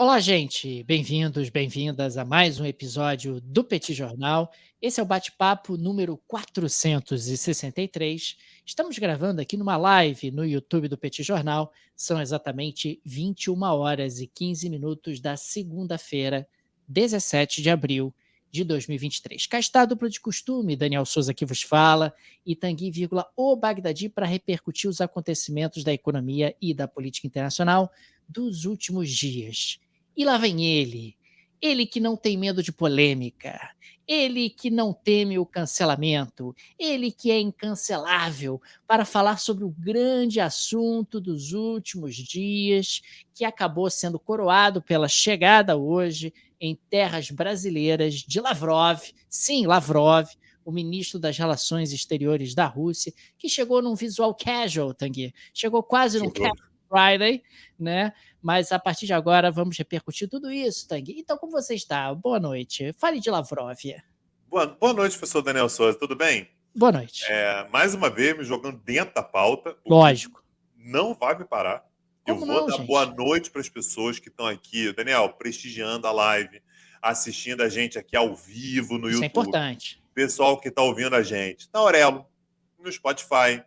Olá, gente. Bem-vindos, bem-vindas a mais um episódio do Petit Jornal. Esse é o bate-papo número 463. Estamos gravando aqui numa live no YouTube do Petit Jornal. São exatamente 21 horas e 15 minutos da segunda-feira, 17 de abril de 2023. Cá está a dupla de costume, Daniel Souza que vos fala, e Tanguy, o Bagdadi, para repercutir os acontecimentos da economia e da política internacional dos últimos dias. E lá vem ele que não tem medo de polêmica, ele que não teme o cancelamento, ele que é incancelável, para falar sobre o grande assunto dos últimos dias, que acabou sendo coroado pela chegada hoje em terras brasileiras de Lavrov, sim, Lavrov, o ministro das Relações Exteriores da Rússia, que chegou num visual casual, Tanguy, chegou quase num Chegou. Casual Friday, né? Mas a partir de agora vamos repercutir tudo isso, Tanguy. Então, como você está? Boa noite. Fale de Lavrov. Boa noite, professor Daniel Souza, tudo bem? Boa noite. Mais uma vez me jogando dentro da pauta, o que Lógico. não vai me parar. Eu Como vou não, dar boa gente? noite para as pessoas que estão aqui, Daniel, prestigiando a live, assistindo a gente aqui ao vivo no Isso é YouTube. importante. Pessoal que está ouvindo a gente na Aurelo, no Spotify,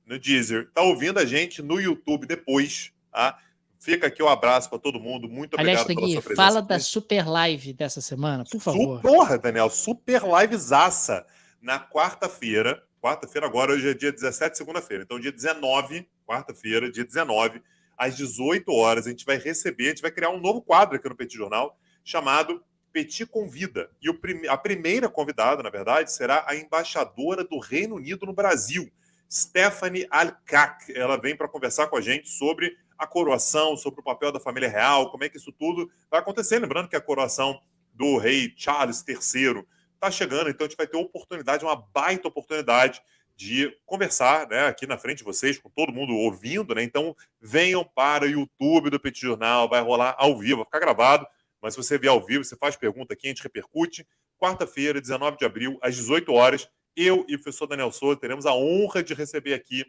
no Deezer, está ouvindo a gente no YouTube depois, tá? Fica aqui o abraço para todo mundo. Muito Aliás, obrigado pela Tanguy, sua presença fala da aqui. super live dessa semana, por favor. Porra, Daniel, super livezaça na quarta-feira. Quarta-feira agora, hoje é dia 17, segunda-feira. Então, dia 19, quarta-feira, dia 19, às 18 horas, a gente vai criar um novo quadro aqui no Petit Jornal, chamado Petit Convida. E a primeira convidada, na verdade, será a embaixadora do Reino Unido no Brasil, Stephanie Alcac. Ela vem para conversar com a gente sobre a coroação, sobre o papel da família real, como é que isso tudo vai acontecer. Lembrando que a coroação do rei Charles III está chegando, então a gente vai ter uma baita oportunidade de conversar, né, aqui na frente de vocês, com todo mundo ouvindo, né? Então venham para o YouTube do Petit Jornal, vai rolar ao vivo, vai ficar gravado, mas se você vier ao vivo, você faz pergunta aqui, a gente repercute. Quarta-feira, 19 de abril, às 18 horas, eu e o professor Daniel Souza teremos a honra de receber aqui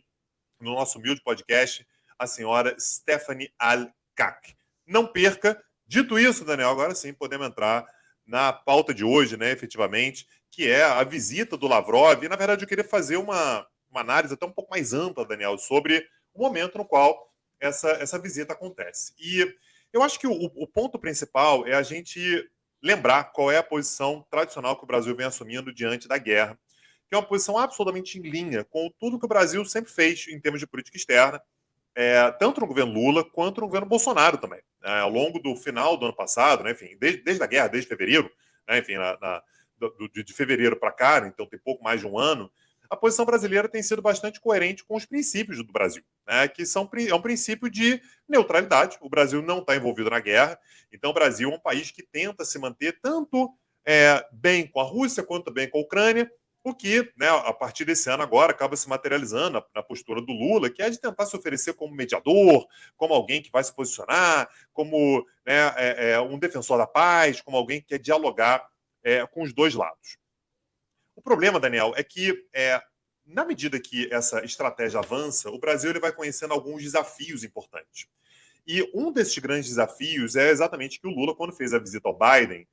no nosso humilde podcast a senhora Stephanie Alcac. Não perca. Dito isso, Daniel, agora sim podemos entrar na pauta de hoje, né, efetivamente, que é a visita do Lavrov. E, na verdade, eu queria fazer uma análise até um pouco mais ampla, Daniel, sobre o momento no qual essa visita acontece. E eu acho que o ponto principal é a gente lembrar qual é a posição tradicional que o Brasil vem assumindo diante da guerra, que é uma posição absolutamente em linha com tudo que o Brasil sempre fez em termos de política externa, tanto no governo Lula quanto no governo Bolsonaro também. Ao longo do final do ano passado, né, enfim, desde a guerra, desde fevereiro, né, enfim, de fevereiro para cá, né, então tem pouco mais de um ano, a posição brasileira tem sido bastante coerente com os princípios do Brasil, né, que é um princípio de neutralidade. O Brasil não está envolvido na guerra, então o Brasil é um país que tenta se manter tanto bem com a Rússia quanto bem com a Ucrânia, o que, né, a partir desse ano agora, acaba se materializando na postura do Lula, que é de tentar se oferecer como mediador, como alguém que vai se posicionar, como, né, um defensor da paz, como alguém que quer dialogar com os dois lados. O problema, Daniel, é que, na medida que essa estratégia avança, o Brasil ele vai conhecendo alguns desafios importantes. E um desses grandes desafios é exatamente que o Lula, quando fez a visita ao Biden,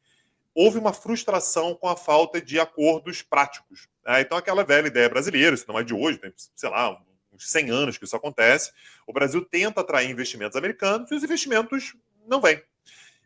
houve uma frustração com a falta de acordos práticos. Então, aquela velha ideia brasileira, isso não é de hoje, tem, sei lá, uns 100 anos que isso acontece, o Brasil tenta atrair investimentos americanos e os investimentos não vêm.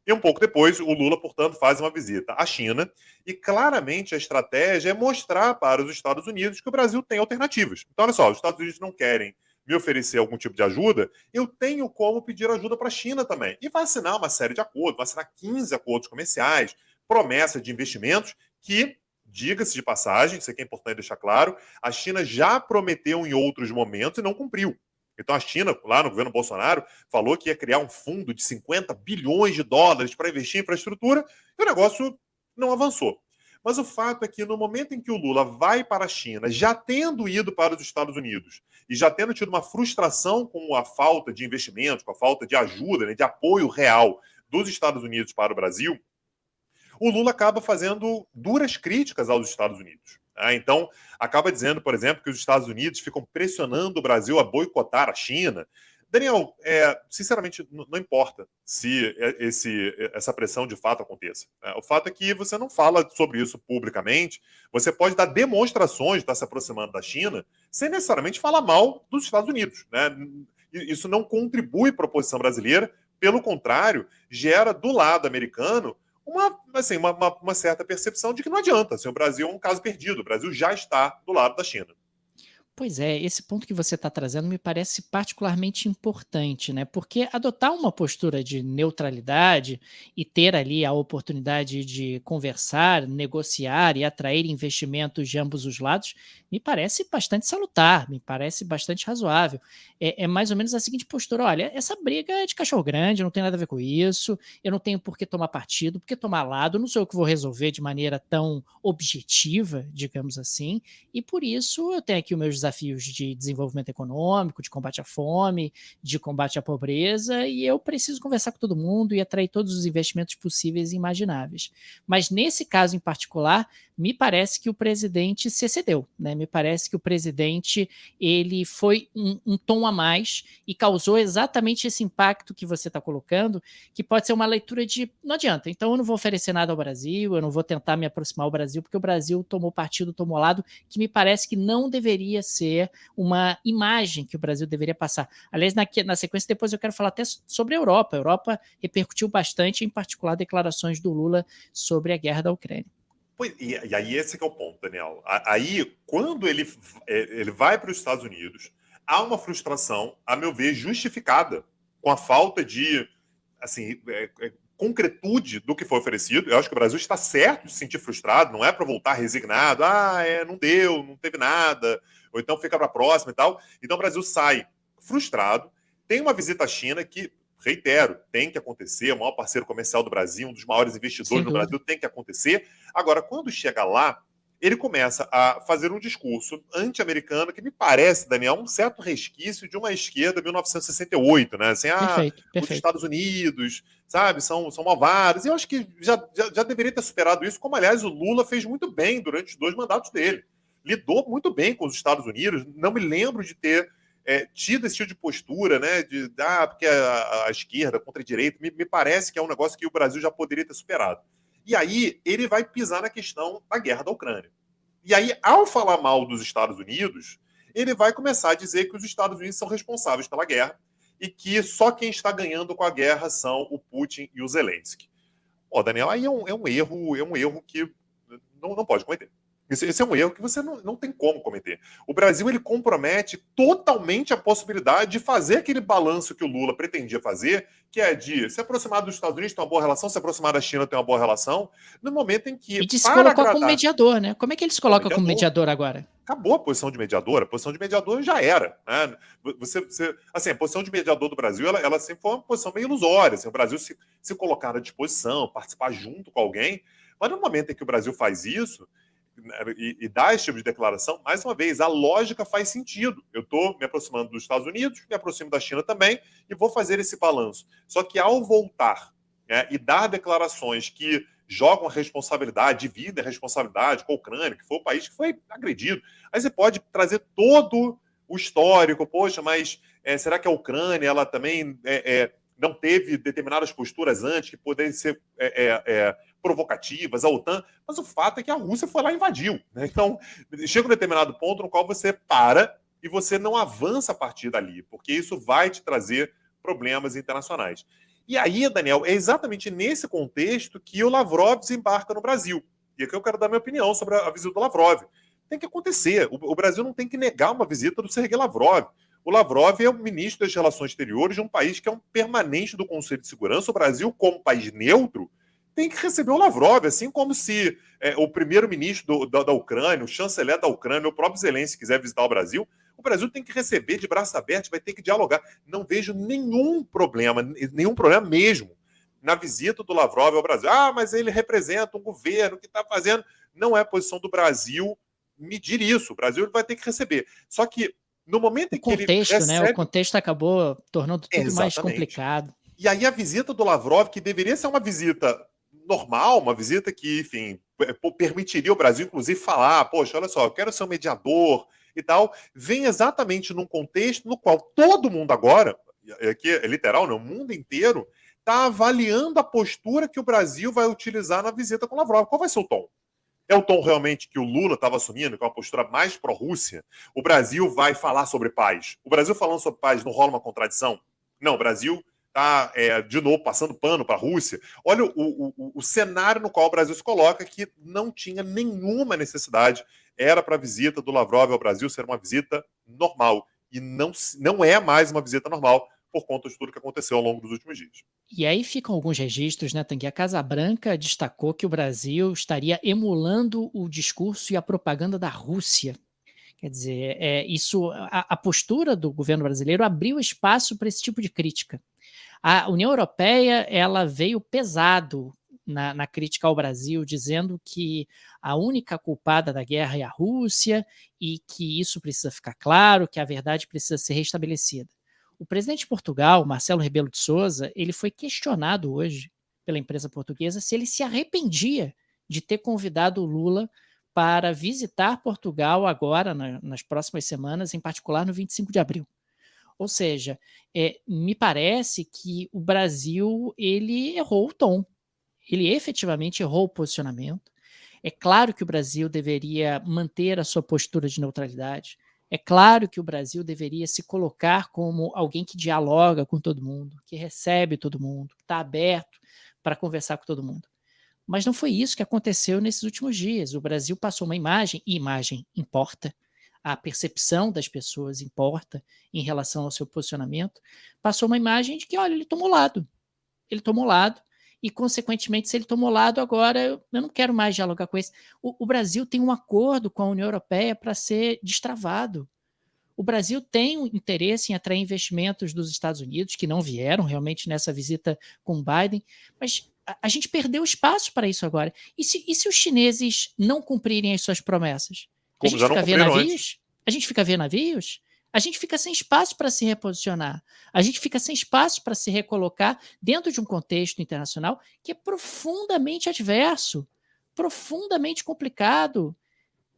E um pouco depois, o Lula, portanto, faz uma visita à China e claramente a estratégia é mostrar para os Estados Unidos que o Brasil tem alternativas. Então, olha só, os Estados Unidos não querem me oferecer algum tipo de ajuda, eu tenho como pedir ajuda para a China também. E vai assinar uma série de acordos, vai assinar 15 acordos comerciais, promessa de investimentos que, diga-se de passagem, isso aqui é importante deixar claro, a China já prometeu em outros momentos e não cumpriu. Então a China, lá no governo Bolsonaro, falou que ia criar um fundo de 50 bilhões de dólares para investir em infraestrutura e o negócio não avançou. Mas o fato é que no momento em que o Lula vai para a China, já tendo ido para os Estados Unidos e já tendo tido uma frustração com a falta de investimentos, com a falta de ajuda, né, de apoio real dos Estados Unidos para o Brasil, o Lula acaba fazendo duras críticas aos Estados Unidos. Então, acaba dizendo, por exemplo, que os Estados Unidos ficam pressionando o Brasil a boicotar a China. Daniel, sinceramente, não importa se essa pressão de fato aconteça. O fato é que você não fala sobre isso publicamente, você pode dar demonstrações de estar se aproximando da China sem necessariamente falar mal dos Estados Unidos. Né? Isso não contribui para a posição brasileira, pelo contrário, gera do lado americano uma certa percepção de que não adianta. Assim, o Brasil é um caso perdido, o Brasil já está do lado da China. Pois é, esse ponto que você está trazendo me parece particularmente importante, né? Porque adotar uma postura de neutralidade e ter ali a oportunidade de conversar, negociar e atrair investimentos de ambos os lados me parece bastante salutar, me parece bastante razoável. É mais ou menos a seguinte postura: olha, essa briga é de cachorro grande, não tem nada a ver com isso, eu não tenho por que tomar partido, por que tomar lado, não sou eu que vou resolver de maneira tão objetiva, digamos assim, e por isso eu tenho aqui os meus desafios de desenvolvimento econômico, de combate à fome, de combate à pobreza, e eu preciso conversar com todo mundo e atrair todos os investimentos possíveis e imagináveis. Mas nesse caso em particular, me parece que o presidente se excedeu, né? Me parece que o presidente ele foi um tom a mais e causou exatamente esse impacto que você está colocando, que pode ser uma leitura de não adianta, então eu não vou oferecer nada ao Brasil, eu não vou tentar me aproximar ao Brasil, porque o Brasil tomou partido, tomou lado, que me parece que não deveria ser uma imagem que o Brasil deveria passar. Aliás, na sequência, depois eu quero falar até sobre a Europa. A Europa repercutiu bastante, em particular, declarações do Lula sobre a guerra da Ucrânia. E aí esse que é o ponto, Daniel. Aí, quando ele vai para os Estados Unidos, há uma frustração, a meu ver, justificada com a falta de assim, concretude do que foi oferecido. Eu acho que o Brasil está certo de se sentir frustrado, não é para voltar resignado, não deu, não teve nada, ou então fica para a próxima e tal. Então o Brasil sai frustrado, tem uma visita à China que, reitero, tem que acontecer, é o maior parceiro comercial do Brasil, um dos maiores investidores do Brasil, tem que acontecer. Agora, quando chega lá, ele começa a fazer um discurso anti-americano que me parece, Daniel, um certo resquício de uma esquerda 1968, né? Assim, perfeito. Os Estados Unidos, sabe, são malvados. E eu acho que já deveria ter superado isso, como, aliás, o Lula fez muito bem durante os 2 mandatos dele. Lidou muito bem com os Estados Unidos. Não me lembro de ter tido esse tipo de postura, né? Porque a esquerda contra a direita, me parece que é um negócio que o Brasil já poderia ter superado. E aí ele vai pisar na questão da guerra da Ucrânia. E aí, ao falar mal dos Estados Unidos, ele vai começar a dizer que os Estados Unidos são responsáveis pela guerra e que só quem está ganhando com a guerra são o Putin e o Zelensky. Daniel, aí é um erro que não pode cometer. Esse é um erro que você não tem como cometer. O Brasil ele compromete totalmente a possibilidade de fazer aquele balanço que o Lula pretendia fazer, que é de se aproximar dos Estados Unidos, ter uma boa relação, se aproximar da China, ter uma boa relação, no momento em que... E de se colocar como mediador, né? Como é que ele se coloca como mediador agora? Acabou a posição de mediador. A posição de mediador já era. Né? A posição de mediador do Brasil ela sempre foi uma posição meio ilusória. Assim, o Brasil se colocar à disposição, participar junto com alguém. Mas no momento em que o Brasil faz isso e dá esse tipo de declaração, mais uma vez, a lógica faz sentido. Eu estou me aproximando dos Estados Unidos, me aproximo da China também e vou fazer esse balanço. Só que ao voltar e dar declarações que jogam a responsabilidade, dividem a responsabilidade com a Ucrânia, que foi o país que foi agredido, aí você pode trazer todo o histórico. Poxa, mas será que a Ucrânia ela também não teve determinadas posturas antes que poderiam ser provocativas, a OTAN, mas o fato é que a Rússia foi lá e invadiu. Né? Então, chega um determinado ponto no qual você para e você não avança a partir dali, porque isso vai te trazer problemas internacionais. E aí, Daniel, é exatamente nesse contexto que o Lavrov desembarca no Brasil. E aqui eu quero dar minha opinião sobre a visita do Lavrov. Tem que acontecer. O Brasil não tem que negar uma visita do Sergei Lavrov. O Lavrov é o ministro das Relações Exteriores de um país que é um permanente do Conselho de Segurança. O Brasil, como país neutro, tem que receber o Lavrov, assim como se o primeiro-ministro da Ucrânia, o chanceler da Ucrânia, o próprio Zelensky quiser visitar o Brasil tem que receber de braços abertos, vai ter que dialogar. Não vejo nenhum problema mesmo na visita do Lavrov ao Brasil. Mas ele representa um governo que está fazendo... Não é a posição do Brasil medir isso. O Brasil vai ter que receber. Só que no momento em que ele recebe... né? O contexto acabou tornando tudo mais complicado. E aí a visita do Lavrov, que deveria ser uma visita normal, uma visita que, enfim, permitiria o Brasil, inclusive, falar, poxa, olha só, eu quero ser um mediador e tal, vem exatamente num contexto no qual todo mundo agora, aqui é literal, não, o mundo inteiro está avaliando a postura que o Brasil vai utilizar na visita com Lavrov. Qual vai ser o tom? É o tom realmente que o Lula estava assumindo, que é uma postura mais pró-Rússia? O Brasil vai falar sobre paz. O Brasil falando sobre paz não rola uma contradição? Não, o Brasil está, de novo, passando pano para a Rússia. Olha o cenário no qual o Brasil se coloca, que não tinha nenhuma necessidade. Era para a visita do Lavrov ao Brasil ser uma visita normal. E não é mais uma visita normal por conta de tudo que aconteceu ao longo dos últimos dias. E aí ficam alguns registros, né, Tanguy? A Casa Branca destacou que o Brasil estaria emulando o discurso e a propaganda da Rússia. Quer dizer, a postura do governo brasileiro abriu espaço para esse tipo de crítica. A União Europeia, ela veio pesado na crítica ao Brasil, dizendo que a única culpada da guerra é a Rússia e que isso precisa ficar claro, que a verdade precisa ser restabelecida. O presidente de Portugal, Marcelo Rebelo de Sousa, ele foi questionado hoje pela imprensa portuguesa se ele se arrependia de ter convidado o Lula para visitar Portugal agora, nas próximas semanas, em particular no 25 de abril. Ou seja, me parece que o Brasil ele errou o tom, ele efetivamente errou o posicionamento. É claro que o Brasil deveria manter a sua postura de neutralidade. É claro que o Brasil deveria se colocar como alguém que dialoga com todo mundo, que recebe todo mundo, que está aberto para conversar com todo mundo. Mas não foi isso que aconteceu nesses últimos dias. O Brasil passou uma imagem, e imagem importa, a percepção das pessoas importa em relação ao seu posicionamento, passou uma imagem de que, olha, ele tomou lado, e, consequentemente, se ele tomou lado, agora eu não quero mais dialogar com esse. O Brasil tem um acordo com a União Europeia para ser destravado. O Brasil tem um interesse em atrair investimentos dos Estados Unidos, que não vieram realmente nessa visita com Biden, mas a gente perdeu espaço para isso agora. E se os chineses não cumprirem as suas promessas? A gente fica vendo navios? A gente fica vendo navios? A gente fica sem espaço para se reposicionar. A gente fica sem espaço para se recolocar dentro de um contexto internacional que é profundamente adverso, profundamente complicado.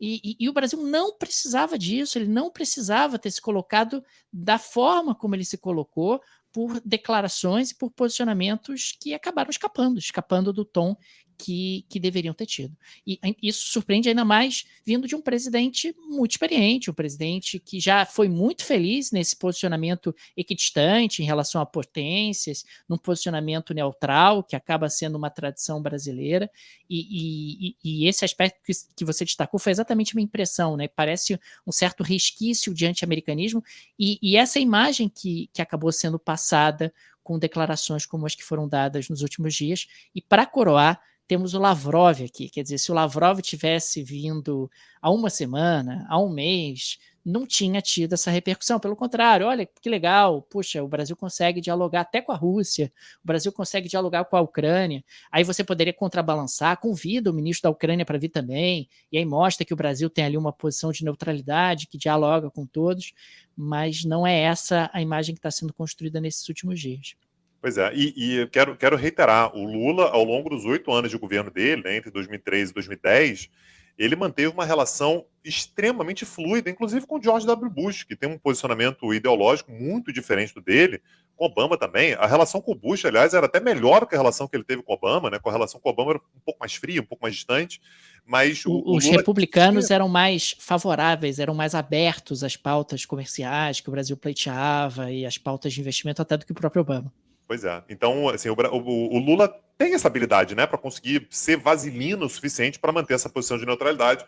E o Brasil não precisava disso, ele não precisava ter se colocado da forma como ele se colocou, por declarações e por posicionamentos que acabaram escapando do tom que deveriam ter tido. E isso surpreende ainda mais vindo de um presidente muito experiente, um presidente que já foi muito feliz nesse posicionamento equidistante em relação a potências, num posicionamento neutral, que acaba sendo uma tradição brasileira, e esse aspecto que você destacou foi exatamente a minha impressão, né? Parece um certo resquício de anti-americanismo, e essa imagem que acabou sendo passada com declarações como as que foram dadas nos últimos dias, e para coroar, temos o Lavrov aqui, quer dizer, se o Lavrov tivesse vindo há uma semana, há um mês, não tinha tido essa repercussão, pelo contrário, olha que legal, puxa, o Brasil consegue dialogar até com a Rússia, o Brasil consegue dialogar com a Ucrânia, aí você poderia contrabalançar, convida o ministro da Ucrânia para vir também, e aí mostra que o Brasil tem ali uma posição de neutralidade, que dialoga com todos, mas não é essa a imagem que está sendo construída nesses últimos dias. Pois é, e quero reiterar, o Lula, ao longo dos 8 anos de governo dele, né, entre 2003 e 2010, ele manteve uma relação extremamente fluida, inclusive com o George W. Bush, que tem um posicionamento ideológico muito diferente do dele, com Obama também. A relação com o Bush, aliás, era até melhor que a relação que ele teve com Obama, né? Com a relação com Obama era um pouco mais fria, um pouco mais distante, mas os Lula republicanos eram mais favoráveis, eram mais abertos às pautas comerciais que o Brasil pleiteava e às pautas de investimento até do que o próprio Obama. Pois é. Então, assim, o Lula tem essa habilidade, né, para conseguir ser vaselino o suficiente para manter essa posição de neutralidade.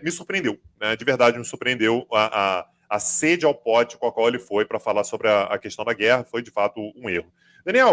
Me surpreendeu, né, de verdade me surpreendeu a sede ao pote com a qual ele foi para falar sobre a questão da guerra, foi de fato um erro. Daniel,